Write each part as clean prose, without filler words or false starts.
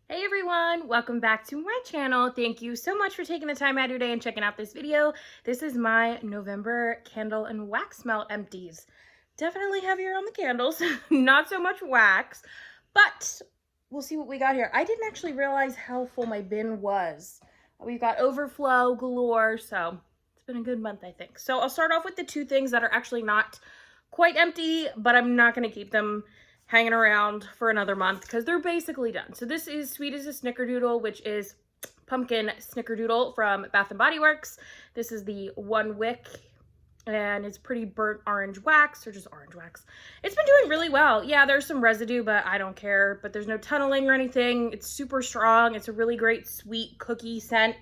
Hey everyone, welcome back to my channel. Thank you so much for taking the time out of your day and checking out this video. This is my November candle and wax melt empties. Definitely heavier on the candles, not so much wax, but we'll see what we got here. I didn't actually realize how full my bin was. We've got overflow galore, so it's been a good month, I think. So I'll start off with the two things that are actually not quite empty, but I'm not going to keep them hanging around for another month because they're basically done. So this is Sweet as a Snickerdoodle, which is pumpkin Snickerdoodle from Bath & Body Works. This is the one wick and it's pretty burnt orange wax, or just orange wax. It's been doing really well. Yeah, there's some residue, but I don't care. But there's no tunneling or anything. It's super strong. It's a really great sweet cookie scent.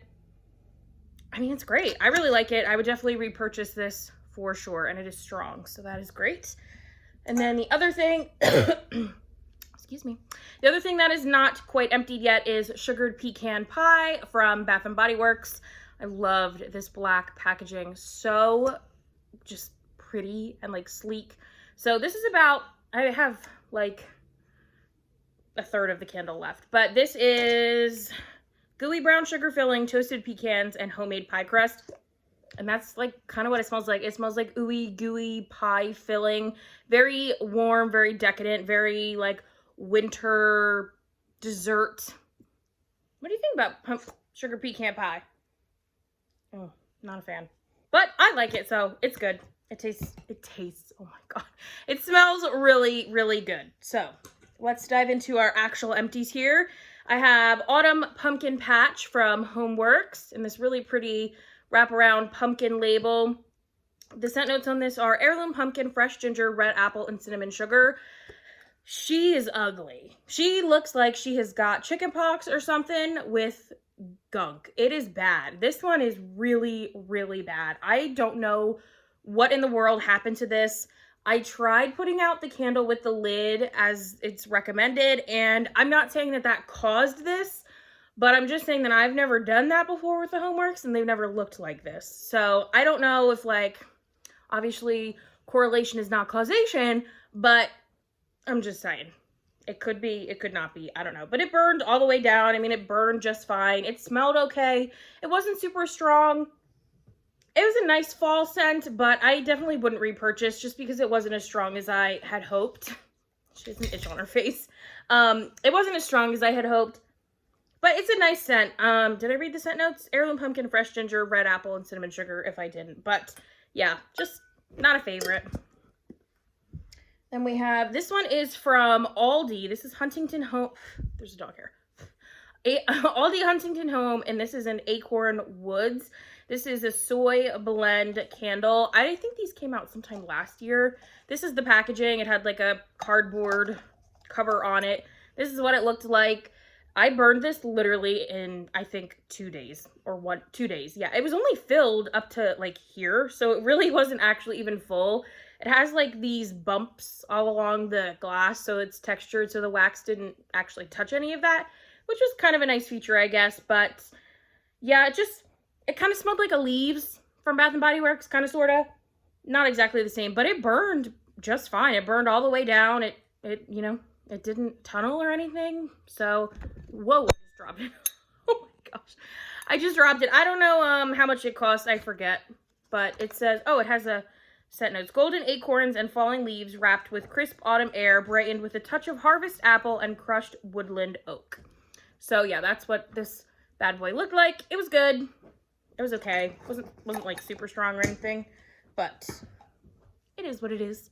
I mean, it's great. I really like it. I would definitely repurchase this for sure, and it is strong, so that is great. And then the other thing, excuse me, the other thing that is not quite emptied yet is sugared pecan pie from Bath & Body Works. I loved this black packaging. So just pretty and like sleek. So this is about, I have like a third of the candle left, but this is gooey brown sugar filling, toasted pecans, and homemade pie crust. And that's like kind of what it smells like. It smells like ooey gooey pie filling. Very warm, very decadent, very like winter dessert. What do you think about sugar pecan pie? Oh, not a fan. But I like it, so it's good. It tastes, oh my God. It smells really, really good. So let's dive into our actual empties here. I have Autumn Pumpkin Patch from Homeworks in this really pretty wraparound pumpkin label. The scent notes on this are heirloom pumpkin, fresh ginger, red apple, and cinnamon sugar. She is ugly. She looks like she has got chicken pox or something with gunk. It is bad. This one is really, really bad. I don't know what in the world happened to this. I tried putting out the candle with the lid as it's recommended, and I'm not saying that that caused this, but I'm just saying that I've never done that before with the Homeworks, and they've never looked like this. So I don't know if, like, obviously correlation is not causation, but I'm just saying. It could be, it could not be, I don't know. But it burned all the way down. I mean, it burned just fine. It smelled okay. It wasn't super strong. It was a nice fall scent, but I definitely wouldn't repurchase just because it wasn't as strong as I had hoped. She has an itch on her face. It wasn't as strong as I had hoped. But it's a nice scent. Did I read the scent notes? Heirloom pumpkin, fresh ginger, red apple, and cinnamon sugar if I didn't. But yeah, just not a favorite. Then we have, this one is from Aldi. This is Huntington Home. There's a dog here. Aldi Huntington Home, and this is an Acorn Woods. This is a soy blend candle. I think these came out sometime last year. This is the packaging. It had like a cardboard cover on it. This is what it looked like. I burned this literally in, I think, 2 days or 2 days. Yeah, it was only filled up to like here. So it really wasn't actually even full. It has like these bumps all along the glass. So it's textured. So the wax didn't actually touch any of that, which was kind of a nice feature, I guess. But yeah, it kind of smelled like a Leaves from Bath & Body Works, kind of, sort of. Not exactly the same, but it burned just fine. It burned all the way down. You know, it didn't tunnel or anything. So, whoa, I just dropped it. Oh my gosh. I just dropped it. I don't know how much it cost. I forget. But it says, oh, it has a scent notes. Golden acorns and falling leaves wrapped with crisp autumn air, brightened with a touch of harvest apple and crushed woodland oak. So yeah, that's what this bad boy looked like. It was good. It was okay. Wasn't like super strong or anything, but it is what it is.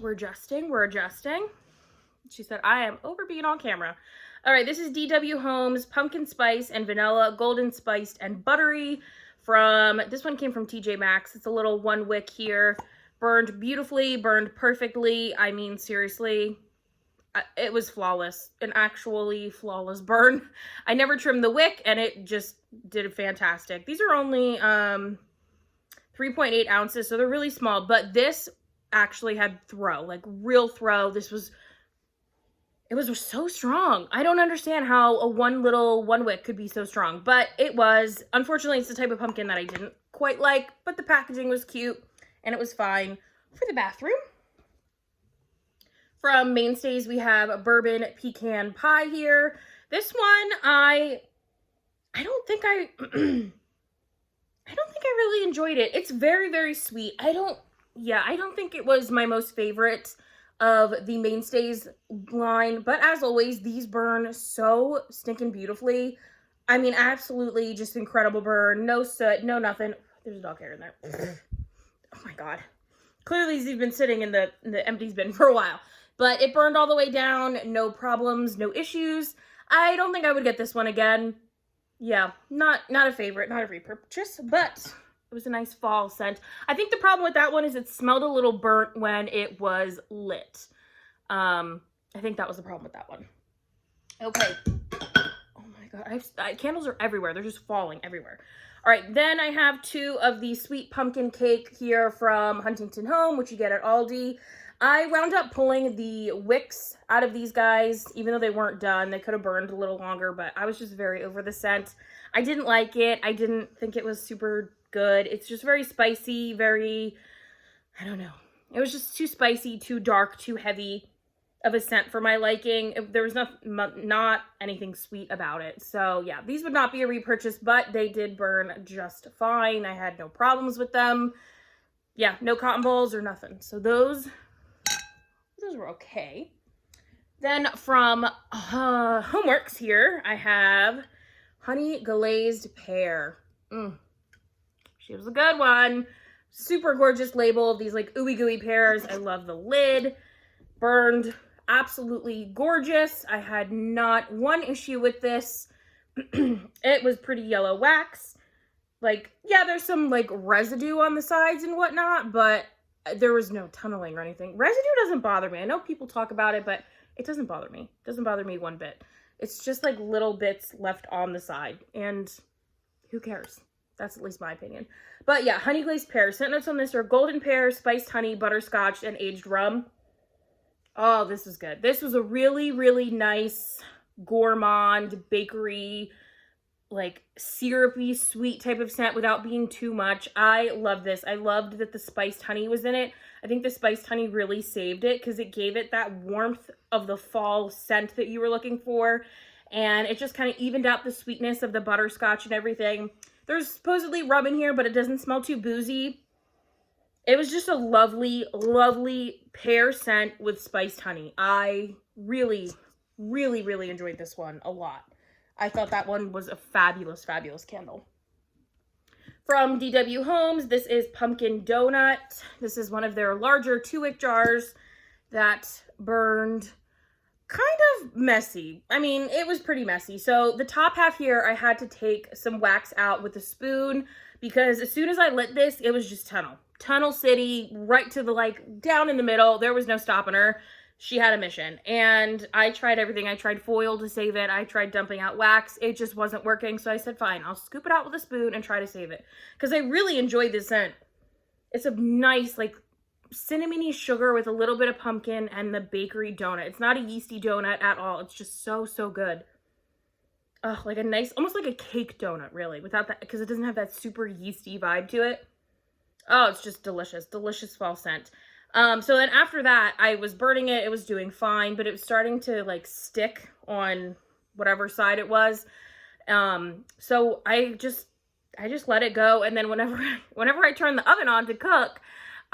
We're adjusting. She said, I am over being on camera. All right, this is DW Homes Pumpkin Spice and Vanilla Golden Spiced and Buttery this one came from TJ Maxx. It's a little one wick here. Burned beautifully, burned perfectly. I mean, seriously, it was flawless. An actually flawless burn. I never trimmed the wick and it just did fantastic. These are only 3.8 ounces, so they're really small, but this actually had throw, like real throw. It was so strong. I don't understand how a one wick could be so strong, but it was. Unfortunately, it's the type of pumpkin that I didn't quite like, but the packaging was cute and it was fine. For the bathroom, From Mainstays, we have a bourbon pecan pie here. This one, I don't think I don't think I really enjoyed it. It's very, very sweet. I don't think it was my most favorite of the Mainstays line, but as always, these burn so stinking beautifully. I mean, absolutely just incredible burn. No soot, no nothing. There's a dog hair in there. Oh my God. Clearly, these have been sitting in the empties bin for a while, but it burned all the way down. No problems, no issues. I don't think I would get this one again. Yeah, not a favorite, not a repurchase, but it was a nice fall scent. I think the problem with that one is it smelled a little burnt when it was lit. I think that was the problem with that one. Okay. Oh my God, candles are everywhere. They're just falling everywhere. All right, then I have 2 of the sweet pumpkin cake here from Huntington Home, which you get at Aldi. I wound up pulling the wicks out of these guys, even though they weren't done. They could have burned a little longer, but I was just very over the scent. I didn't like it. I didn't think it was super good. It's just very spicy, very, I don't know. It was just too spicy, too dark, too heavy of a scent for my liking. There was not anything sweet about it. So yeah, these would not be a repurchase, but they did burn just fine. I had no problems with them. Yeah, no cotton balls or nothing. So those were okay. Then from Homeworks here, I have Honey Glazed Pear. She was a good one. Super gorgeous label. These like ooey gooey pears. I love the lid. Burned absolutely gorgeous. I had not one issue with this. It was pretty yellow wax. Like, yeah, there's some like residue on the sides and whatnot, but there was no tunneling or anything. Residue doesn't bother me. I know people talk about it, but it doesn't bother me. It doesn't bother me one bit. It's just like little bits left on the side, and who cares? That's at least my opinion. But yeah, Honey Glazed Pear. Scent notes on this are golden pear, spiced honey, butterscotch, and aged rum. Oh, this is good. This was a really, really nice gourmand bakery, like syrupy, sweet type of scent without being too much. I love this. I loved that the spiced honey was in it. I think the spiced honey really saved it because it gave it that warmth of the fall scent that you were looking for. And it just kind of evened out the sweetness of the butterscotch and everything. There's supposedly rum in here, but it doesn't smell too boozy. It was just a lovely, lovely pear scent with spiced honey. I really, really, really enjoyed this one a lot. I thought that one was a fabulous, fabulous candle. From DW Homes, this is Pumpkin Donut. This is one of their larger 2-wick jars that burned kind of messy. I mean, it was pretty messy. So the top half here, I had to take some wax out with a spoon because as soon as I lit this, it was just Tunnel City, right to the, like, down in the middle. There was no stopping her. She had a mission. And I tried everything. I tried foil to save it. I tried dumping out wax. It just wasn't working. So I said, fine, I'll scoop it out with a spoon and try to save it. Because I really enjoyed this scent. It's a nice, like, cinnamony sugar with a little bit of pumpkin and the bakery donut. It's not a yeasty donut at all. It's just so, so good. Like a nice, almost like a cake donut, really, without that, because it doesn't have that super yeasty vibe to it. Oh, it's just delicious. Delicious fall scent. So then after that, I was burning it. It was doing fine, but it was starting to like stick on whatever side it was. So I just let it go. And then whenever I turned the oven on to cook,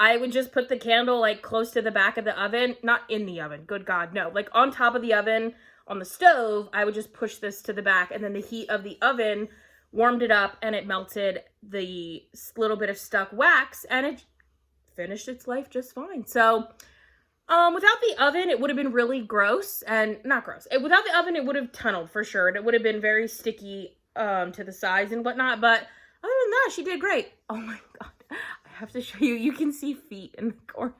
I would just put the candle like close to the back of the oven, not in the oven. Good God, no, like on top of the oven on the stove. I would just push this to the back, and then the heat of the oven warmed it up and it melted the little bit of stuck wax, and it finished its life just fine. So without the oven, it would have been really gross, and not gross. Without the oven, it would have tunneled for sure, and it would have been very sticky to the sides and whatnot. But other than that, she did great. Oh my God, I have to show you. You can see feet in the corner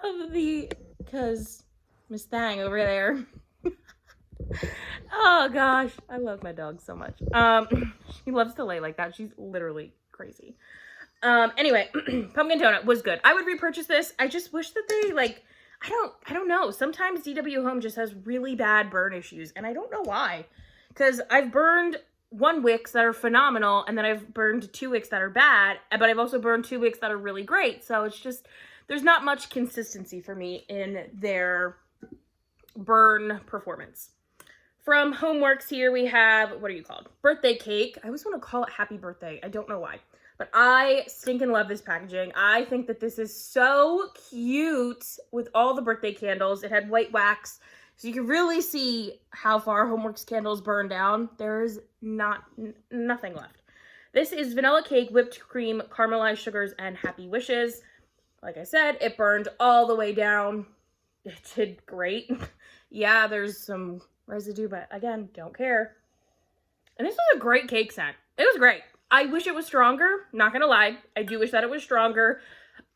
of because Miss Thang over there. Oh gosh, I love my dog so much. She loves to lay like that. She's literally crazy. Anyway, Pumpkin Donut was good. I would repurchase this. I just wish that they like, I don't know. Sometimes DW Home just has really bad burn issues, and I don't know why. Because I've burned 1 wicks that are phenomenal, and then I've burned 2 wicks that are bad, but I've also burned 2 wicks that are really great. So it's just, there's not much consistency for me in their burn performance. From Homeworks here we have, what are you called? Birthday cake. I always want to call it happy birthday. I don't know why. But I stinking love this packaging. I think that this is so cute with all the birthday candles. It had white wax, so you can really see how far Homeworks candles burn down. There's nothing left. This is vanilla cake, whipped cream, caramelized sugars, and happy wishes. Like I said, it burned all the way down. It did great. Yeah, there's some residue, but again, don't care. And this was a great cake scent. It was great. I wish it was stronger. Not gonna lie. I do wish that it was stronger.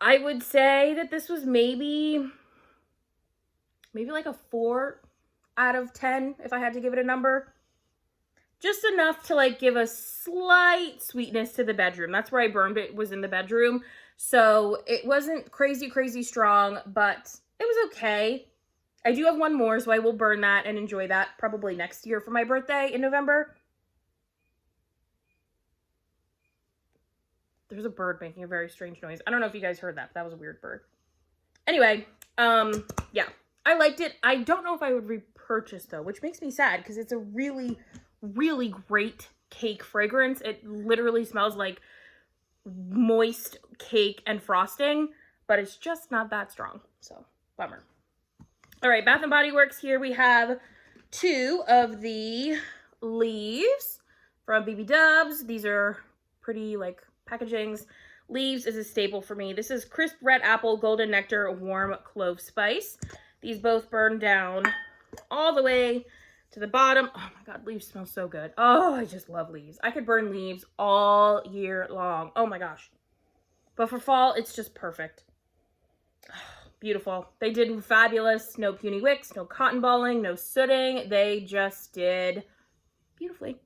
I would say that this was maybe like a 4 out of 10 if I had to give it a number. Just enough to like give a slight sweetness to the bedroom. That's where I burned it, was in the bedroom. So it wasn't crazy strong, but it was okay. I do have one more, so I will burn that and enjoy that probably next year for my birthday in November. There's a bird making a very strange noise. I don't know if you guys heard that, but that was a weird bird. Anyway, yeah, I liked it. I don't know if I would repurchase though, which makes me sad because it's a really great cake fragrance. It literally smells like moist cake and frosting, but it's just not that strong. So, bummer. All right, Bath & Body Works here. We have 2 of the leaves from BB Dubs. These are pretty like packagings. Leaves is a staple for me. This is crisp red apple, golden nectar, warm clove spice. These both burn down all the way to the bottom. Oh my God, leaves smell so good. Oh, I just love leaves. I could burn leaves all year long. Oh my gosh. But for fall, it's just perfect. Oh, beautiful. They did fabulous. No puny wicks, no cotton balling, no sooting. They just did beautifully.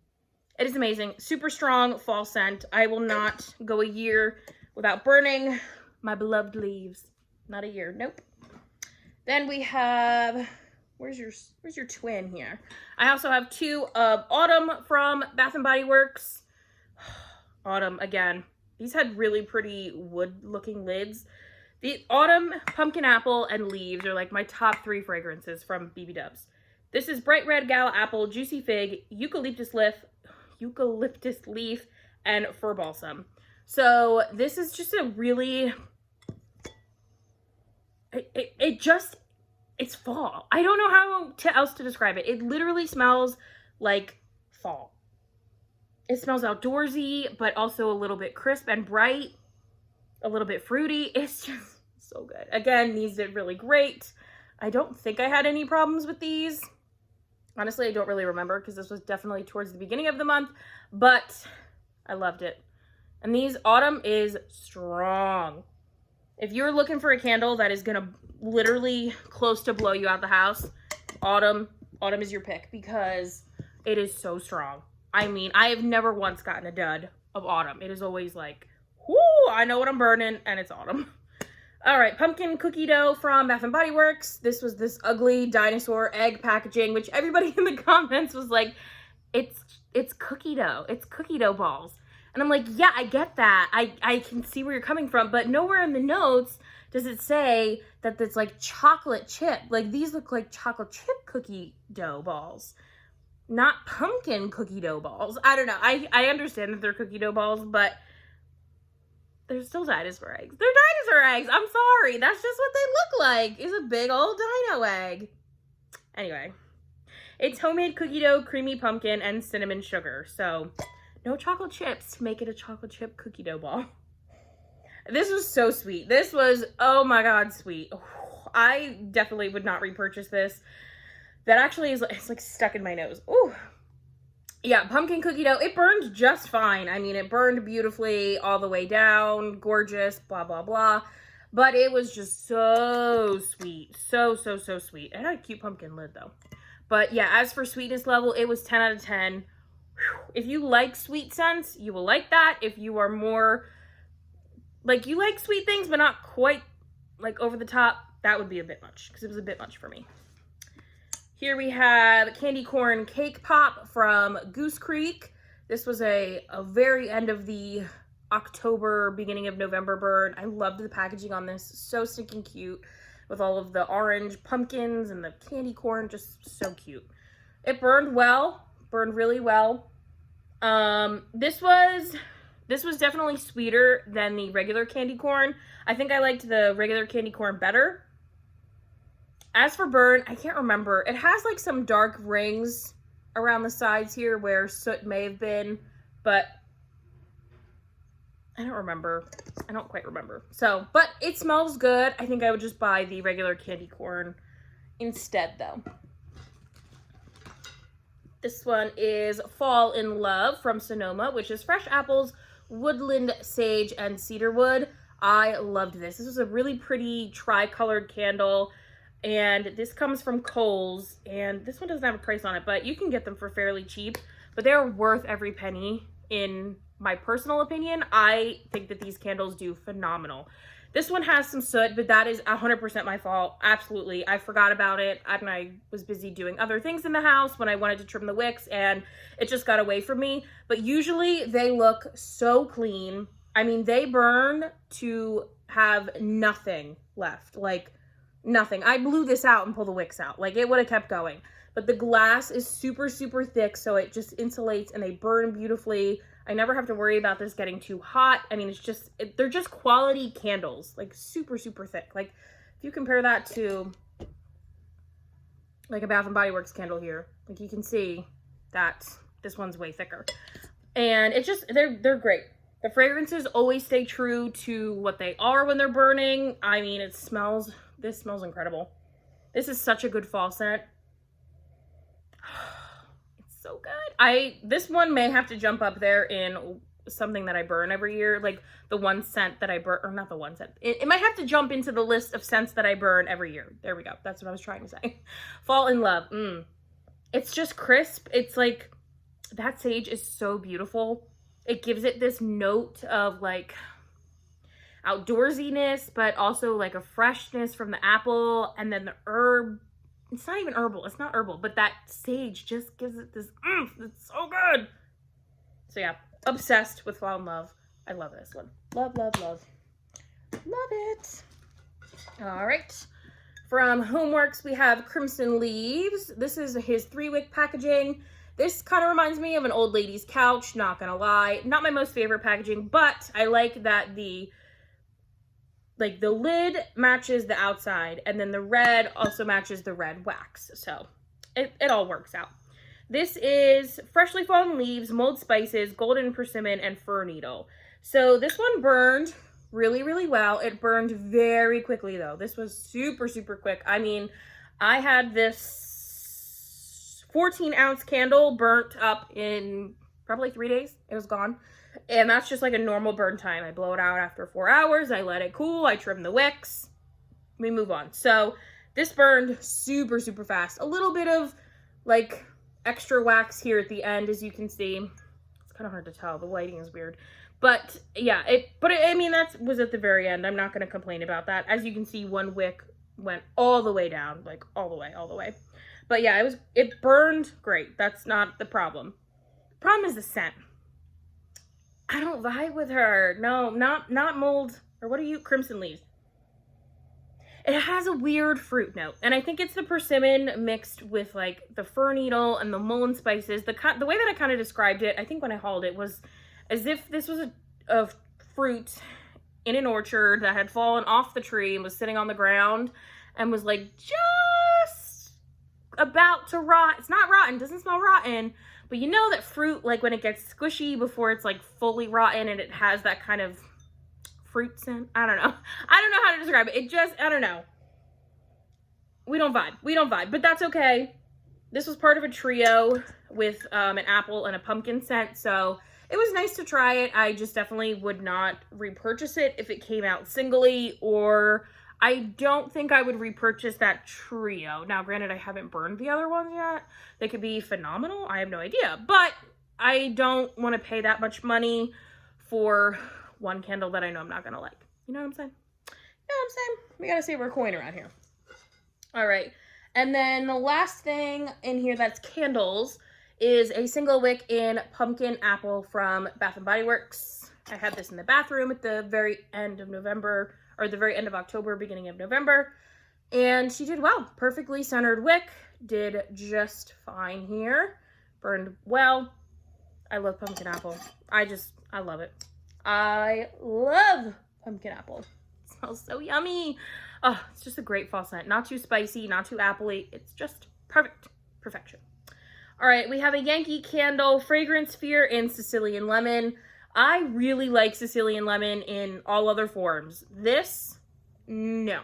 It is amazing. Super strong fall scent. I will not go a year without burning my beloved leaves. Not a year. Nope. Then we have, where's your twin here? I also have 2 of Autumn from Bath & Body Works. Autumn, again. These had really pretty wood-looking lids. The Autumn, Pumpkin Apple, and Leaves are like my top 3 fragrances from BB Dubs. This is Bright Red Gala Apple, Juicy Fig, Eucalyptus Leaf, and Fir Balsam. So this is just a really, it's fall. I don't know how else to describe it. It literally smells like fall. It smells outdoorsy, but also a little bit crisp and bright, a little bit fruity. It's just so good. Again, these did really great. I don't think I had any problems with these. Honestly, I don't really remember because this was definitely towards the beginning of the month, but I loved it. And these, Autumn is strong. If you're looking for a candle that is going to literally close to blow you out the house, Autumn is your pick because it is so strong. I mean, I have never once gotten a dud of Autumn. It is always like, whoo, I know what I'm burning, and it's Autumn. All right, pumpkin cookie dough from Bath & Body Works. This was this ugly dinosaur egg packaging, which everybody in the comments was like, it's cookie dough. It's cookie dough balls. And I'm like, yeah, I get that. I can see where you're coming from, but nowhere in the notes does it say that it's like chocolate chip. Like, these look like chocolate chip cookie dough balls, not pumpkin cookie dough balls. I don't know. I understand that they're cookie dough balls, but they're still dinosaur eggs. They're dinosaur eggs. I'm sorry. That's just what they look like. Is a big old dino egg. Anyway, it's homemade cookie dough, creamy pumpkin, and cinnamon sugar. So no chocolate chips to make it a chocolate chip cookie dough ball. This was so sweet. This was, oh my God, sweet. I definitely would not repurchase this. That actually is, it's like stuck in my nose. Ooh. Yeah, pumpkin cookie dough. It burned just fine. I mean, it burned beautifully all the way down. Gorgeous, blah, blah, blah. But it was just so sweet. So sweet. It had a cute pumpkin lid, though. But yeah, as for sweetness level, it was 10 out of 10. Whew. If you like sweet scents, you will like that. If you are more, like, you like sweet things, but not quite, like, over the top, that would be a bit much. Because it was a bit much for me. Here we have candy corn cake pop from Goose Creek. This was a very end of the October, beginning of November burn. I loved the packaging on this. So stinking cute. with all of the orange pumpkins and the candy corn. Just so cute. It burned well, burned really well. This was definitely sweeter than the regular candy corn. I think I liked the regular candy corn better. As for burn, I can't remember. It has like some dark rings around the sides here where soot may have been, but I don't remember. I don't quite remember. So, but it smells good. I think I would just buy the regular candy corn instead though. This one is Fall in Love from Sonoma, which is fresh apples, woodland, sage, and cedarwood. I loved this. This is a really pretty tri-colored candle, and this comes from Kohl's, and this one doesn't have a price on it, but you can get them for fairly cheap, but they're worth every penny in my personal opinion. I think that these candles do phenomenal. This one has some soot, but that is 100% my fault. Absolutely. I forgot about it. I was busy doing other things in the house when I wanted to trim the wicks, and it just got away from me. But usually they look so clean. I mean, they burn to have nothing left. Like, nothing. I blew this out and pulled the wicks out. Like, it would have kept going. But the glass is super, super thick, so it just insulates and they burn beautifully. I never have to worry about this getting too hot. I mean, it's just, they're just quality candles, like super, super thick. Like if you compare that to like a Bath & Body Works candle here, like you can see that this one's way thicker. And it's just, they're great. The fragrances always stay true to what they are when they're burning. I mean, this smells incredible. This is such a good fall scent. So good. This one may have to jump up there in something that I burn every year, like the one scent that I burn, or not the one scent. It might have to jump into the list of scents that I burn every year. There we go. That's what I was trying to say. Fall in Love. It's just crisp. It's like, that sage is so beautiful. It gives it this note of like outdoorsiness, but also like a freshness from the apple, and then the herb. It's not even herbal. It's not herbal, but that sage just gives it this it's so good. So yeah, obsessed with Fall in Love. I love this one. Love, love, love. Love it. All right. From Homeworks, we have Crimson Leaves. This is his 3-wick packaging. This kind of reminds me of an old lady's couch, not gonna lie. Not my most favorite packaging, but I like that the lid matches the outside, and then the red also matches the red wax. So it all works out. This is Freshly Fallen Leaves, Mulled Spices, Golden Persimmon, and Fir Needle. So this one burned really, really well. It burned very quickly though. This was super, super quick. I mean, I had this 14-ounce candle burnt up in probably 3 days. It was gone. And that's just like a normal burn time. I blow it out after 4 hours. I let it cool. I trim the wicks. We move on. So this burned super, super fast. A little bit of like extra wax here at the end, as you can see. It's kind of hard to tell. The lighting is weird. But yeah, I mean, that was at the very end. I'm not going to complain about that. As you can see, one wick went all the way down, like all the way. But yeah, it burned great. That's not the problem. The problem is the scent. I don't vibe with her. No, not Mulled, or what are you? Crimson Leaves. It has a weird fruit note, and I think it's the persimmon mixed with like the fir needle and the mullein spices. The way that I kind of described it, I think when I hauled it, was as if this was a fruit in an orchard that had fallen off the tree and was sitting on the ground and was like just about to rot. It's not rotten, doesn't smell rotten. But you know that fruit, like when it gets squishy before it's like fully rotten and it has that kind of fruit scent? I don't know. I don't know how to describe it. It just, I don't know. We don't vibe, but that's okay. This was part of a trio with an apple and a pumpkin scent, so it was nice to try it. I just definitely would not repurchase it if it came out singly, or I don't think I would repurchase that trio. Now, granted, I haven't burned the other ones yet. They could be phenomenal. I have no idea. But I don't want to pay that much money for one candle that I know I'm not going to like. You know what I'm saying? You know what I'm saying? We got to save our coin around here. All right. And then the last thing in here that's candles is a single wick in Pumpkin Apple from Bath & Body Works. I had this in the bathroom at the very end of November, or the very end of October, beginning of November. And she did well. Perfectly centered wick. Did just fine here. Burned well. I love pumpkin apple. I love it. I love pumpkin apple. It smells so yummy. Oh, it's just a great fall scent. Not too spicy, not too appley. It's just perfect. Perfection. All right, we have a Yankee Candle Fragrance Fear in Sicilian Lemon. I really like Sicilian Lemon in all other forms. This, no.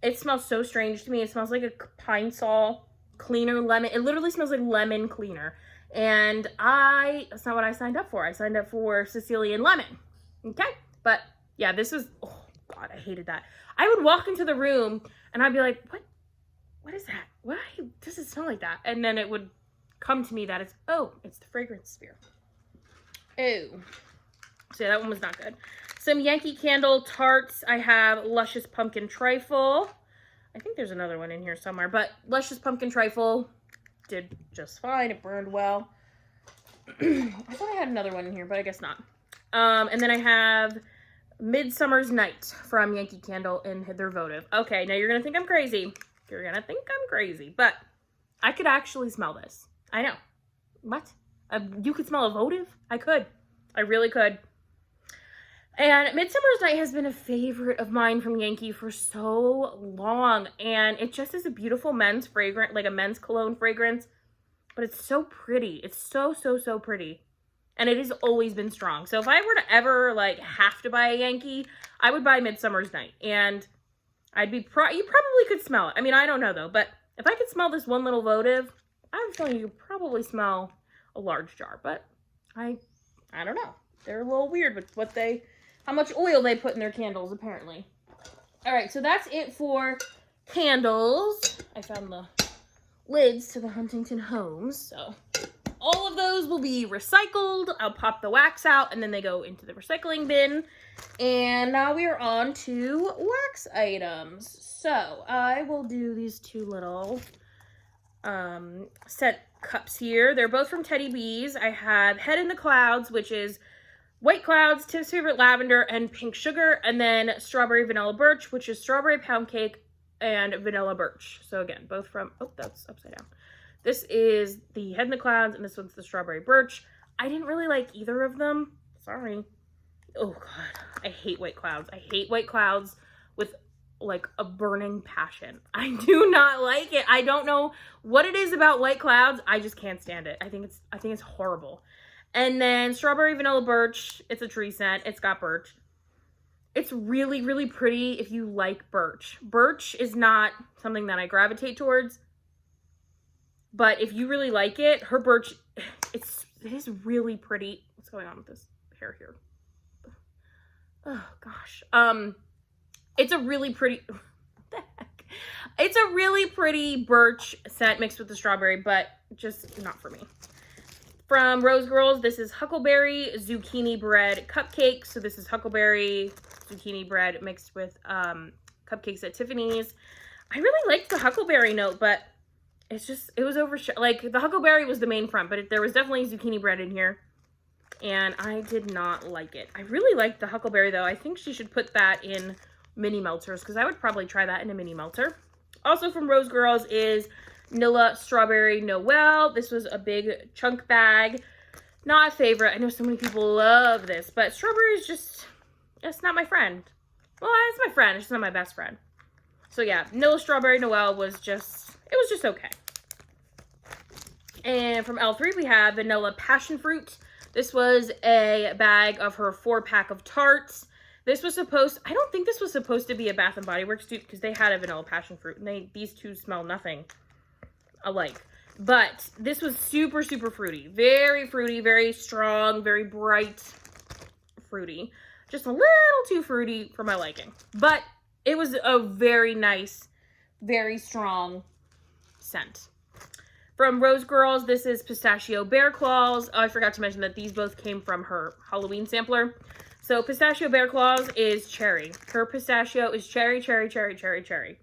It smells so strange to me. It smells like a Pine Sol cleaner lemon. It literally smells like lemon cleaner. And that's not what I signed up for. I signed up for Sicilian Lemon. Okay? But yeah, this is, oh God, I hated that. I would walk into the room and I'd be like, what is that? Why does it smell like that? And then it would come to me that it's the Fragrance Sphere. Oh. So yeah, that one was not good. Some Yankee Candle tarts. I have Luscious Pumpkin Trifle. I think there's another one in here somewhere, but Luscious Pumpkin Trifle did just fine. It burned well. I thought I had another one in here, but I guess not. And then I have Midsummer's Night from Yankee Candle in their votive. Okay, now you're going to think I'm crazy. You're going to think I'm crazy, but I could actually smell this. I know. What? You could smell a votive? I could. I really could. And Midsummer's Night has been a favorite of mine from Yankee for so long. And it just is a beautiful men's fragrance, like a men's cologne fragrance. But it's so pretty. It's so, so, so pretty. And it has always been strong. So if I were to ever, like, have to buy a Yankee, I would buy Midsummer's Night. And I'd be, you probably could smell it. I mean, I don't know, though. But if I could smell this one little votive, I'm telling you, you could probably smell a large jar. But I don't know. They're a little weird with how much oil they put in their candles, apparently. All right, so that's it for candles. I found the lids to the Huntington Homes, so all of those will be recycled. I'll pop the wax out, and then they go into the recycling bin. And now we are on to wax items. So I will do these two little scent cups here. They're both from Teddy Bees. I have Head in the Clouds, which is White Clouds, Tim's Favorite Lavender, and Pink Sugar. And then Strawberry Vanilla Birch, which is Strawberry Pound Cake and Vanilla Birch. So again, both from, oh, that's upside down. This is the Head in the Clouds, and this one's the Strawberry Birch. I didn't really like either of them. Sorry. Oh, God. I hate White Clouds. I hate White Clouds with, like, a burning passion. I do not like it. I don't know what it is about White Clouds. I just can't stand it. I think it's horrible. And then Strawberry Vanilla Birch. It's a tree scent. It's got birch. It's really, really pretty if you like birch. Birch is not something that I gravitate towards. But if you really like it, her birch, it is really pretty. What's going on with this hair here? Oh, gosh. It's a really pretty, what the heck? It's a really pretty birch scent mixed with the strawberry, but just not for me. From Rose Girls, this is Huckleberry Zucchini Bread Cupcake. So this is Huckleberry Zucchini Bread mixed with cupcakes at Tiffany's. I really liked the Huckleberry note, but it was like the Huckleberry was the main front, but there was definitely zucchini bread in here. And I did not like it. I really liked the Huckleberry, though. I think she should put that in mini melters, because I would probably try that in a mini melter. Also from Rose Girls is Nilla Strawberry Noel. This was a big chunk bag. Not a favorite. I know so many people love this, but strawberry is just, it's not my friend. Well, it's my friend. It's not my best friend. So yeah, Nilla Strawberry Noel was just, it was just okay. And from L3, we have Vanilla Passion Fruit. This was a bag of her 4-pack of tarts. This was I don't think this was supposed to be a Bath & Body Works dupe, because they had a Vanilla Passion Fruit, and these two smell nothing alike. But this was super, super fruity. Very fruity, very strong, very bright fruity. Just a little too fruity for my liking. But it was a very nice, very strong scent. From Rose Girls, this is Pistachio Bear Claws. Oh, I forgot to mention that these both came from her Halloween sampler. So Pistachio Bear Claws is cherry. Her pistachio is cherry, cherry, cherry, cherry, cherry.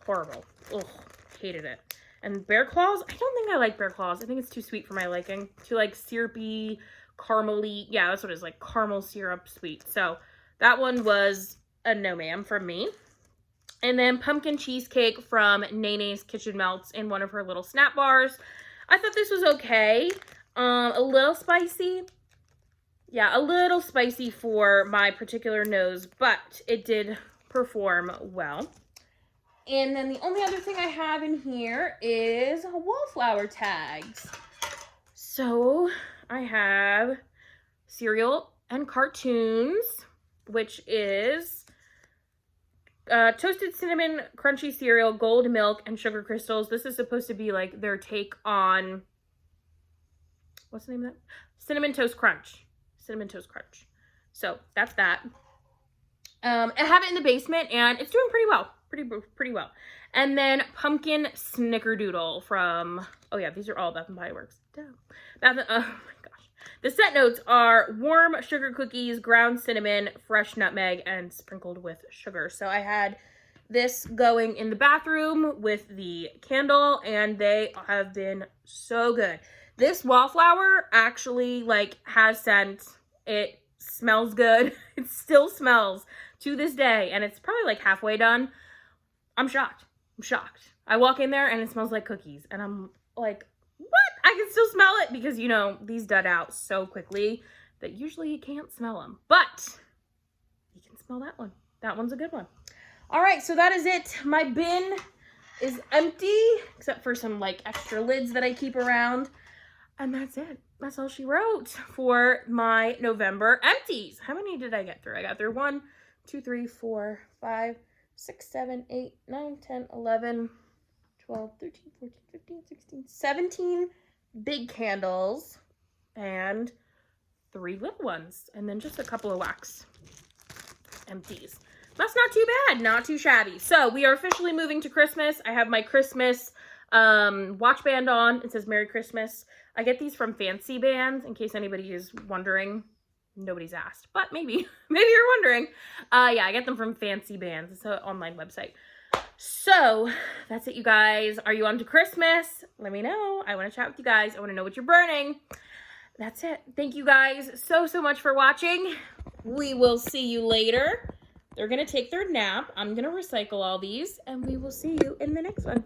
Horrible. Ugh, hated it. And Bear Claws, I don't think I like Bear Claws. I think it's too sweet for my liking. Too like syrupy, caramely. Yeah, that's what it is, like caramel syrup sweet. So that one was a no ma'am from me. And then pumpkin cheesecake from Nene's Kitchen Melts in one of her little snap bars. I thought this was okay. A little spicy. Yeah, a little spicy for my particular nose, but it did perform well. And then the only other thing I have in here is wallflower tags. So I have cereal and cartoons, which is toasted cinnamon crunchy cereal, gold milk, and sugar crystals. This is supposed to be like their take on, what's the name of that? Cinnamon Toast Crunch. Cinnamon Toast Crunch. So that's that. I have it in the basement and it's doing pretty well. Pretty well. And then pumpkin Snickerdoodle from, oh yeah, these are all Bath & Body Works. Oh my gosh. The set notes are warm sugar cookies, ground cinnamon, fresh nutmeg, and sprinkled with sugar. So I had this going in the bathroom with the candle, and they have been so good. This wallflower actually like has scent. It smells good. It still smells to this day, and it's probably like halfway done. I'm shocked. I walk in there and it smells like cookies, and I'm like, what? I can still smell it because, you know, these dud out so quickly that usually you can't smell them, but you can smell that one. That one's a good one. All right, so that is it. My bin is empty except for some like extra lids that I keep around, and that's it. That's all she wrote for my November empties. How many did I get through? I got through 1, 2, 3, 4, 5, 6, 7, 8, 9, 10, 11, 12, 13, 14, 15, 16, 17 big candles and 3 little ones, and then just a couple of wax empties. That's not too bad, not too shabby. So we are officially moving to Christmas. I have my Christmas watch band on. It says Merry Christmas. I get these from Fancy Bands, in case anybody is wondering. Nobody's asked, but maybe you're wondering. Yeah, I get them from Fancy Bands. It's an online website. So that's it, you guys. Are you on to Christmas? Let me know. I want to chat with you guys. I want to know what you're burning. That's it. Thank you guys so much for watching. We will see you later. They're going to take their nap. I'm going to recycle all these, and we will see you in the next one.